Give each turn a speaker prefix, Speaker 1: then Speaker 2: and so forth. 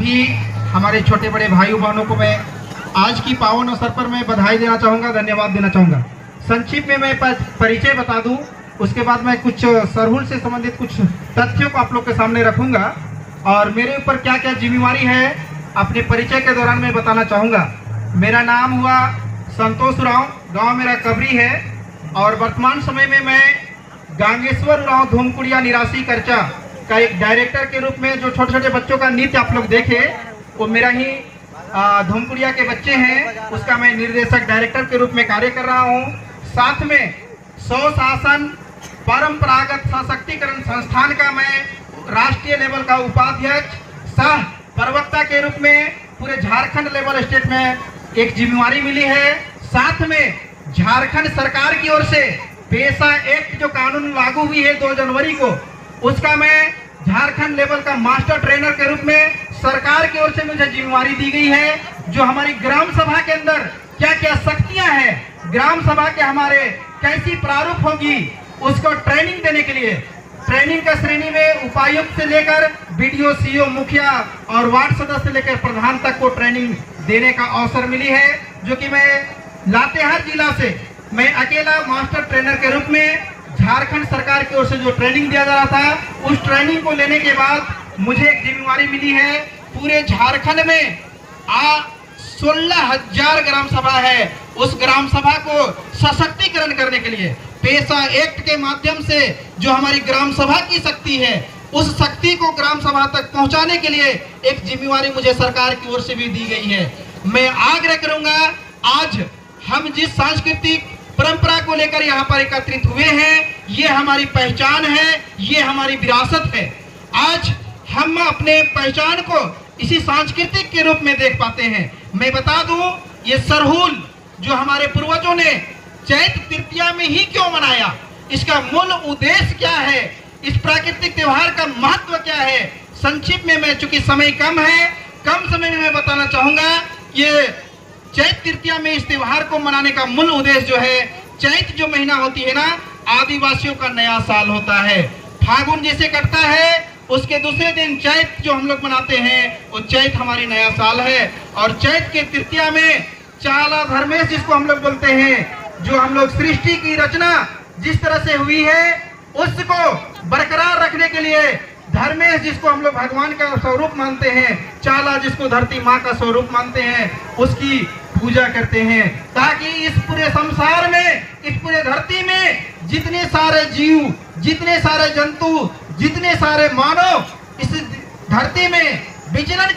Speaker 1: सभी हमारे छोटे बड़े भाइयों बहनों को मैं आज की पावन अवसर पर मैं बधाई देना चाहूँगा, धन्यवाद देना चाहूँगा। संक्षिप्त में मैं परिचय बता दूं, उसके बाद मैं कुछ सरहुल से संबंधित कुछ तथ्यों को आप लोग के सामने रखूंगा और मेरे ऊपर क्या क्या जिम्मेवारी है अपने परिचय के दौरान मैं बताना चाहूँगा। मेरा नाम हुआ संतोष उरांव, गाँव मेरा कबरी है और वर्तमान समय में मैं गांगेश्वर उरांव धूमकुड़िया निरासी करचा का एक डायरेक्टर के रूप में, जो छोटे छोटे बच्चों का नृत्य आप लोग देखे वो मेरा ही धूमकुड़िया के बच्चे हैं, उसका मैं निर्देशक डायरेक्टर के रूप में कार्य कर रहा हूं। साथ में स्वशासन परंपरागत सशक्तिकरण संस्थान का मैं राष्ट्रीय लेवल का उपाध्यक्ष सह प्रवक्ता के रूप में पूरे झारखंड लेवल स्टेट में एक जिम्मेवारी मिली है। साथ में झारखंड सरकार की ओर से पेशा एक्ट जो कानून लागू हुई है 2 जनवरी को, उसका मैं झारखंड लेवल का मास्टर ट्रेनर के रूप में सरकार की ओर से मुझे जिम्मेवारी दी गई है। जो हमारी ग्राम सभा के अंदर क्या क्या शक्तियां हैं, ग्राम सभा के हमारे कैसी प्रारूप होगी, उसको ट्रेनिंग देने के लिए ट्रेनिंग का श्रेणी में उपायुक्त से लेकर बीडीओ, सीओ, मुखिया और वार्ड सदस्य से लेकर प्रधान तक को ट्रेनिंग देने का अवसर मिली है, जो कि मैं लातेहार जिला से मैं अकेला मास्टर ट्रेनर के रूप में झारखंड सरकार की ओर से जो ट्रेनिंग दिया जा रहा था, उस ट्रेनिंग को लेने के बाद मुझे एक जिम्मेवारी मिली है। पूरे झारखंड में 16,000 ग्राम सभा है, उस ग्राम सभा को सशक्तिकरण करने के लिए पेशा एक्ट के माध्यम से जो हमारी ग्राम सभा की शक्ति है, उस शक्ति को ग्राम सभा तक पहुंचाने के लिए एक जिम्मेवारी मुझे सरकार की ओर से भी दी गई है। मैं आग्रह करूंगा, आज हम जिस सांस्कृतिक परंपरा को लेकर यहाँ पर एकत्रित हुए हैं, ये हमारी पहचान है, ये हमारी विरासत है। आज हम अपने पहचान को इसी सांस्कृतिक के रूप में देख पाते हैं। मैं बता दूं, ये सरहुल जो हमारे पूर्वजों ने चैत तृतीया में ही क्यों मनाया, इसका मूल उद्देश्य क्या है, इस प्राकृतिक त्योहार का महत्व क्या है, संक्षिप्त में मैं चूंकि समय कम है, कम समय में मैं बताना चाहूंगा। ये चैत तृतीया में इस त्योहार को मनाने का मूल उद्देश्य जो है, चैत जो महीना होती है ना, आदिवासियों का नया साल होता है। फागुन जैसे कटता है, उसके दूसरे दिन चैत जो हम लोग मनाते हैं, वो चैत हमारी नया साल है। और चैत के तृतीया में चाला धर्मेश जिसको हम लोग बोलते हैं, जो हम लोग सृष्टि की रचना जिस तरह से हुई है उसको बरकरार रखने के लिए धर्मेश जिसको हम लोग भगवान का स्वरूप मानते हैं, चाला जिसको धरती माँ का स्वरूप मानते हैं, उसकी पूजा करते हैं, ताकि इस पूरे संसार में, इस पूरे धरती में जितने सारे जीव, जितने सारे जंतु, जितने सारे मानव इस धरती में विचरण